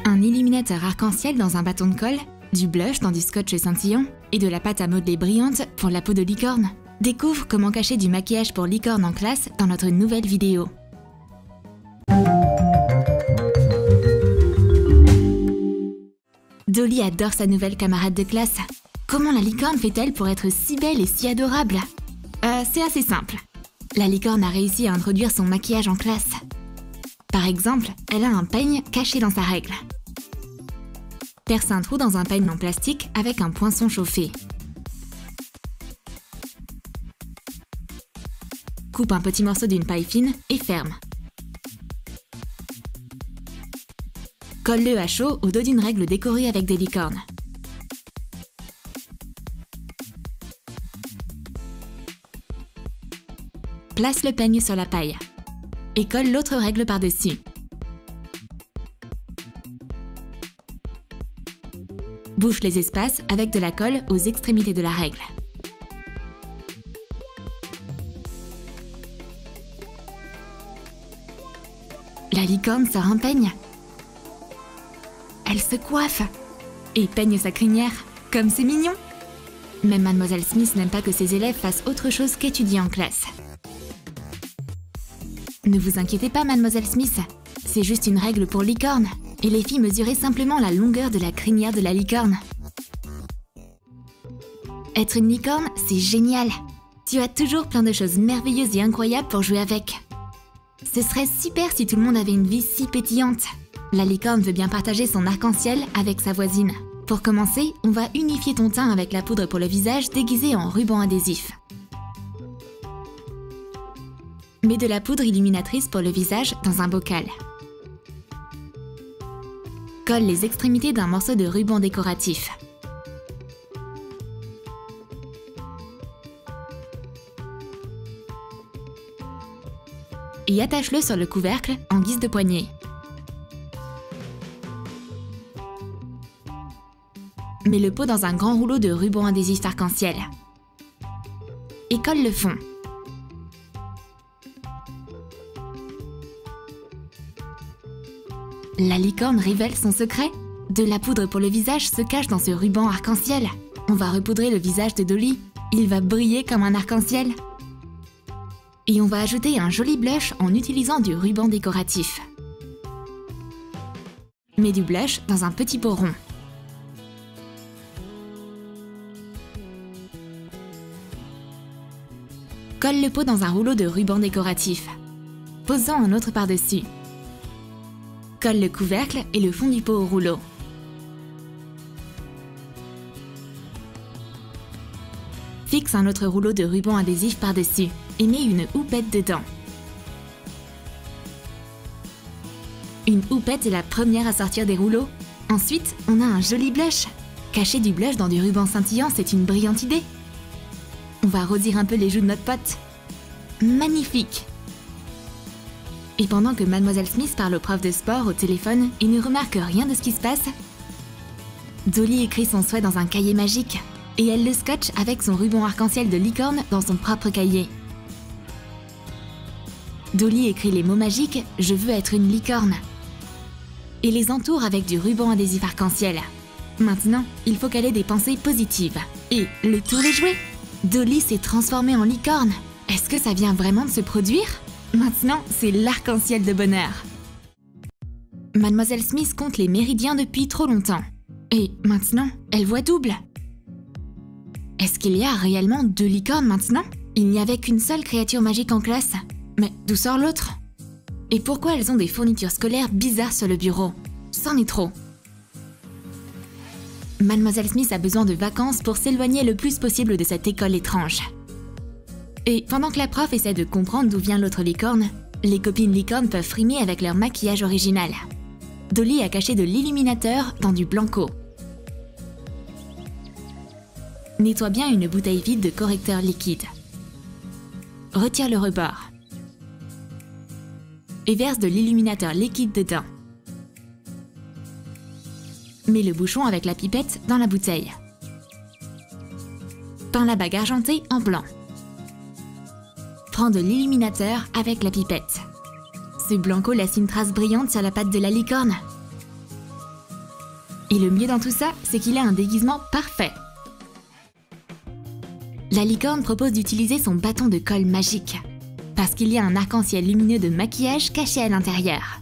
Un illuminateur arc-en-ciel dans un bâton de colle, du blush dans du scotch scintillant et de la pâte à modeler brillante pour la peau de licorne. Découvre comment cacher du maquillage pour licorne en classe dans notre nouvelle vidéo. Dolly adore sa nouvelle camarade de classe. Comment la licorne fait-elle pour être si belle et si adorable? C'est assez simple. La licorne a réussi à introduire son maquillage en classe. Par exemple, elle a un peigne caché dans sa règle. Perce un trou dans un peigne en plastique avec un poinçon chauffé. Coupe un petit morceau d'une paille fine et ferme. Colle-le à chaud au dos d'une règle décorée avec des licornes. Place le peigne sur la paille et colle l'autre règle par-dessus. Bouche les espaces avec de la colle aux extrémités de la règle. La licorne sort un peigne. Elle se coiffe et peigne sa crinière, comme c'est mignon. Même Mademoiselle Smith n'aime pas que ses élèves fassent autre chose qu'étudier en classe. Ne vous inquiétez pas, Mademoiselle Smith, c'est juste une règle pour licorne, et les filles mesuraient simplement la longueur de la crinière de la licorne. Être une licorne, c'est génial. Tu as toujours plein de choses merveilleuses et incroyables pour jouer avec. Ce serait super si tout le monde avait une vie si pétillante. La licorne veut bien partager son arc-en-ciel avec sa voisine. Pour commencer, on va unifier ton teint avec la poudre pour le visage déguisée en ruban adhésif. Mets de la poudre illuminatrice pour le visage dans un bocal. Colle les extrémités d'un morceau de ruban décoratif. Et attache-le sur le couvercle en guise de poignée. Mets le pot dans un grand rouleau de ruban adhésif arc-en-ciel. Et colle le fond. La licorne révèle son secret. De la poudre pour le visage se cache dans ce ruban arc-en-ciel. On va repoudrer le visage de Dolly. Il va briller comme un arc-en-ciel. Et on va ajouter un joli blush en utilisant du ruban décoratif. Mets du blush dans un petit pot rond. Colle le pot dans un rouleau de ruban décoratif. Pose-en un autre par-dessus. Colle le couvercle et le fond du pot au rouleau. Fixe un autre rouleau de ruban adhésif par-dessus et mets une houppette dedans. Une houppette est la première à sortir des rouleaux. Ensuite, on a un joli blush. Cacher du blush dans du ruban scintillant, c'est une brillante idée. On va rosir un peu les joues de notre pote. Magnifique! Et pendant que Mademoiselle Smith parle au prof de sport au téléphone et ne remarque rien de ce qui se passe, Dolly écrit son souhait dans un cahier magique et elle le scotche avec son ruban arc-en-ciel de licorne dans son propre cahier. Dolly écrit les mots magiques « Je veux être une licorne » et les entoure avec du ruban adhésif arc-en-ciel. Maintenant, il faut qu'elle ait des pensées positives. Et le tour est joué! Dolly s'est transformée en licorne. Est-ce que ça vient vraiment de se produire? Maintenant, c'est l'arc-en-ciel de bonheur. Mademoiselle Smith compte les méridiens depuis trop longtemps. Et maintenant, elle voit double. Est-ce qu'il y a réellement 2 licornes maintenant? Il n'y avait qu'une seule créature magique en classe. Mais d'où sort l'autre? Et pourquoi elles ont des fournitures scolaires bizarres sur le bureau? C'en est trop. Mademoiselle Smith a besoin de vacances pour s'éloigner le plus possible de cette école étrange. Et pendant que la prof essaie de comprendre d'où vient l'autre licorne, les copines licornes peuvent frimer avec leur maquillage original. Dolly a caché de l'illuminateur dans du blanco. Nettoie bien une bouteille vide de correcteur liquide. Retire le rebord. Et verse de l'illuminateur liquide dedans. Mets le bouchon avec la pipette dans la bouteille. Peins la bague argentée en blanc. Prends de l'illuminateur avec la pipette. Ce blanco laisse une trace brillante sur la patte de la licorne. Et le mieux dans tout ça, c'est qu'il a un déguisement parfait. La licorne propose d'utiliser son bâton de colle magique, parce qu'il y a un arc-en-ciel lumineux de maquillage caché à l'intérieur.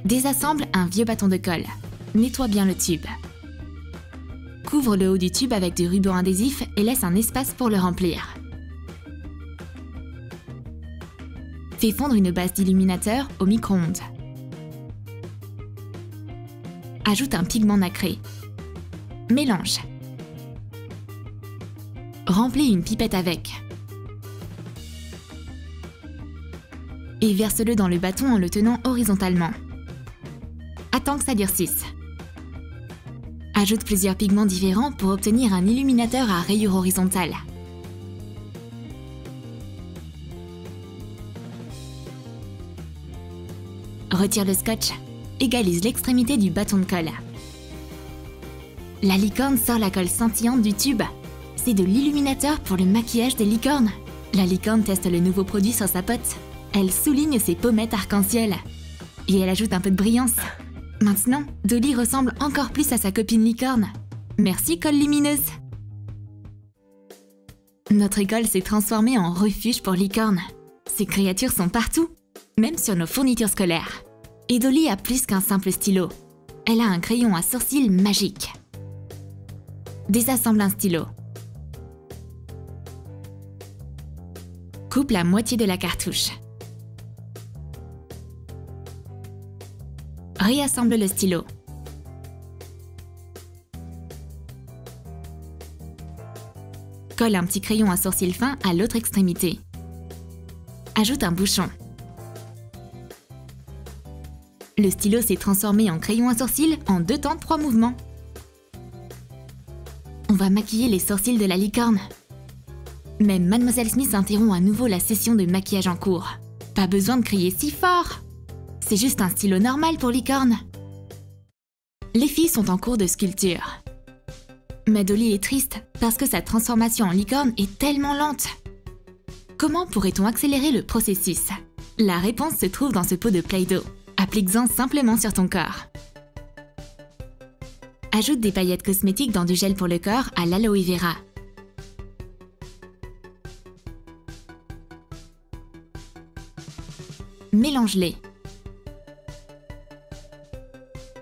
Désassemble un vieux bâton de colle. Nettoie bien le tube. Couvre le haut du tube avec du ruban adhésif et laisse un espace pour le remplir. Fais fondre une base d'illuminateur au micro-ondes. Ajoute un pigment nacré. Mélange. Remplis une pipette avec. Et verse-le dans le bâton en le tenant horizontalement. Attends que ça durcisse. Ajoute plusieurs pigments différents pour obtenir un illuminateur à rayures horizontales. Retire le scotch. Égalise l'extrémité du bâton de colle. La licorne sort la colle scintillante du tube. C'est de l'illuminateur pour le maquillage des licornes. La licorne teste le nouveau produit sur sa pote. Elle souligne ses pommettes arc-en-ciel. Et elle ajoute un peu de brillance. Maintenant, Dolly ressemble encore plus à sa copine licorne. Merci, colle lumineuse! Notre école s'est transformée en refuge pour licornes. Ces créatures sont partout, même sur nos fournitures scolaires. Et Dolly a plus qu'un simple stylo. Elle a un crayon à sourcils magique. Désassemble un stylo. Coupe la moitié de la cartouche. Réassemble le stylo. Colle un petit crayon à sourcils fin à l'autre extrémité. Ajoute un bouchon. Le stylo s'est transformé en crayon à sourcils en 2 temps 3 mouvements. On va maquiller les sourcils de la licorne. Mais Mademoiselle Smith interrompt à nouveau la session de maquillage en cours. Pas besoin de crier si fort! C'est juste un stylo normal pour licorne. Les filles sont en cours de sculpture. Mais Dolly est triste parce que sa transformation en licorne est tellement lente. Comment pourrait-on accélérer le processus? La réponse se trouve dans ce pot de Play-Doh. Applique-en simplement sur ton corps. Ajoute des paillettes cosmétiques dans du gel pour le corps à l'aloe vera. Mélange-les.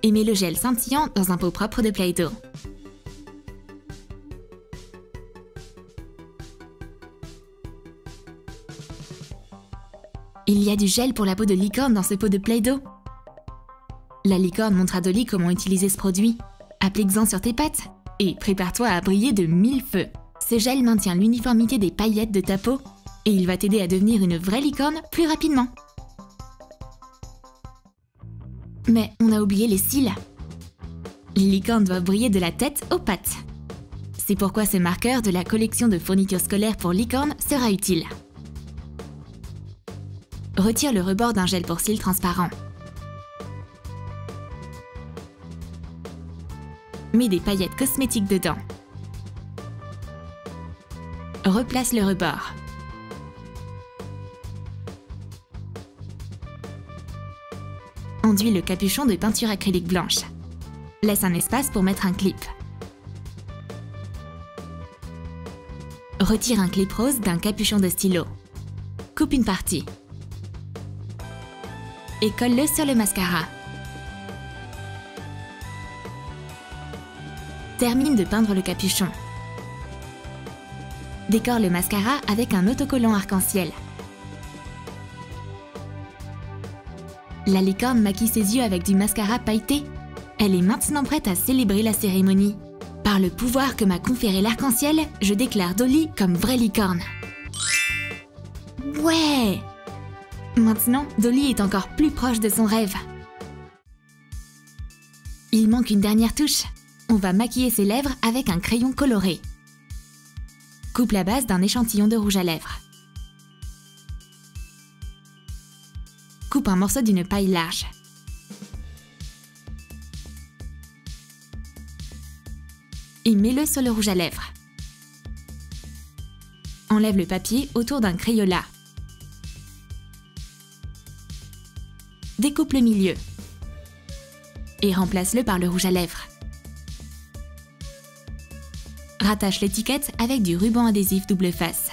Et mets le gel scintillant dans un pot propre de Play-Doh. Il y a du gel pour la peau de licorne dans ce pot de Play-Doh. La licorne montre à Dolly comment utiliser ce produit. Applique-en sur tes pattes et prépare-toi à briller de 1000 feux. Ce gel maintient l'uniformité des paillettes de ta peau et il va t'aider à devenir une vraie licorne plus rapidement. Mais on a oublié les cils. Les licornes doivent briller de la tête aux pattes. C'est pourquoi ce marqueur de la collection de fournitures scolaires pour licornes sera utile. Retire le rebord d'un gel pour cils transparent. Mets des paillettes cosmétiques dedans. Replace le rebord. Enduis le capuchon de peinture acrylique blanche. Laisse un espace pour mettre un clip. Retire un clip rose d'un capuchon de stylo. Coupe une partie. Et colle-le sur le mascara. Termine de peindre le capuchon. Décore le mascara avec un autocollant arc-en-ciel. La licorne maquille ses yeux avec du mascara pailleté. Elle est maintenant prête à célébrer la cérémonie. Par le pouvoir que m'a conféré l'arc-en-ciel, je déclare Dolly comme vraie licorne. Ouais! Maintenant, Dolly est encore plus proche de son rêve. Il manque une dernière touche. On va maquiller ses lèvres avec un crayon coloré. Coupe la base d'un échantillon de rouge à lèvres. Coupe un morceau d'une paille large. Et mets-le sur le rouge à lèvres. Enlève le papier autour d'un crayola. Découpe le milieu. et remplace-le par le rouge à lèvres. Rattache l'étiquette avec du ruban adhésif double face.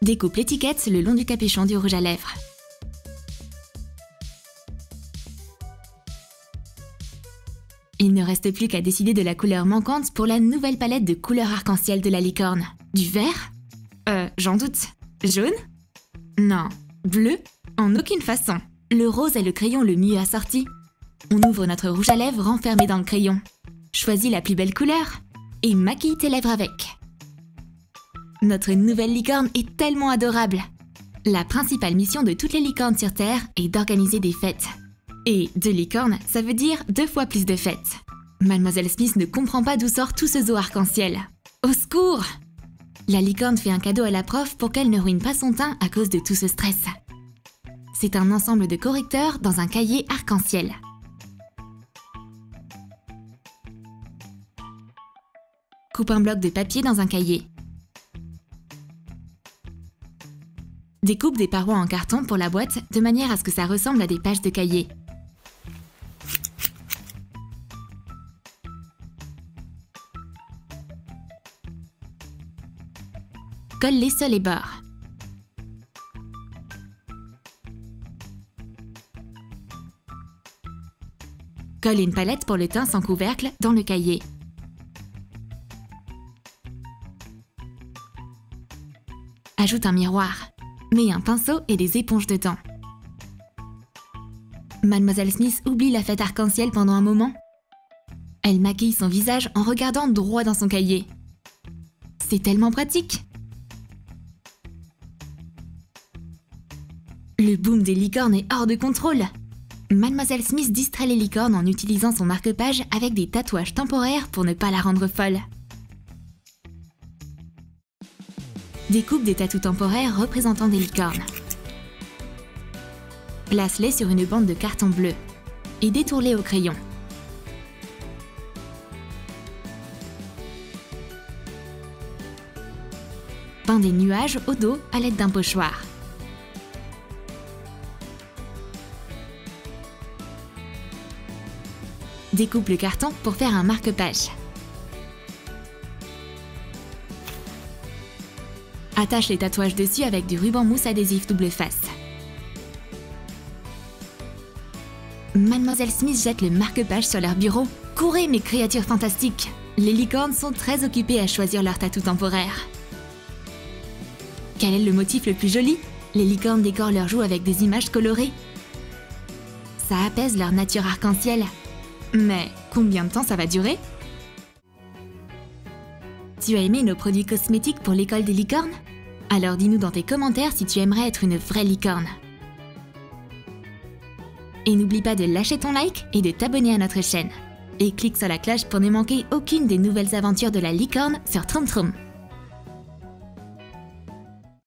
Découpe l'étiquette le long du capuchon du rouge à lèvres. Il ne reste plus qu'à décider de la couleur manquante pour la nouvelle palette de couleurs arc-en-ciel de la licorne. Du vert? J'en doute. Jaune? Non. Bleu? En aucune façon. Le rose est le crayon le mieux assorti. On ouvre notre rouge à lèvres renfermé dans le crayon. Choisis la plus belle couleur et maquille tes lèvres avec. Notre nouvelle licorne est tellement adorable. La principale mission de toutes les licornes sur Terre est d'organiser des fêtes. Et 2 licornes, ça veut dire 2 fois plus de fêtes. Mademoiselle Smith ne comprend pas d'où sort tout ce zoo arc-en-ciel. Au secours! La licorne fait un cadeau à la prof pour qu'elle ne ruine pas son teint à cause de tout ce stress. C'est un ensemble de correcteurs dans un cahier arc-en-ciel. Coupe un bloc de papier dans un cahier. Découpe des parois en carton pour la boîte de manière à ce que ça ressemble à des pages de cahier. Colle-les sur les bords. Colle une palette pour le teint sans couvercle dans le cahier. Ajoute un miroir. Mets un pinceau et des éponges dedans. Mademoiselle Smith oublie la fête arc-en-ciel pendant un moment. Elle maquille son visage en regardant droit dans son cahier. C'est tellement pratique! Le boom des licornes est hors de contrôle. Mademoiselle Smith distrait les licornes en utilisant son marque-page avec des tatouages temporaires pour ne pas la rendre folle. Découpe des tatous temporaires représentant des licornes. Place-les sur une bande de carton bleu et détourne-les au crayon. Peins des nuages au dos à l'aide d'un pochoir. Découpe le carton pour faire un marque-page. Attache les tatouages dessus avec du ruban mousse adhésif double face. Mademoiselle Smith jette le marque-page sur leur bureau. Courez mes créatures fantastiques! Les licornes sont très occupées à choisir leur tatou temporaire. Quel est le motif le plus joli? Les licornes décorent leurs joues avec des images colorées. Ça apaise leur nature arc-en-ciel. Mais combien de temps ça va durer? Tu as aimé nos produits cosmétiques pour l'école des licornes? Alors dis-nous dans tes commentaires si tu aimerais être une vraie licorne. Et n'oublie pas de lâcher ton like et de t'abonner à notre chaîne. Et clique sur la cloche pour ne manquer aucune des nouvelles aventures de la licorne sur Troom Troom.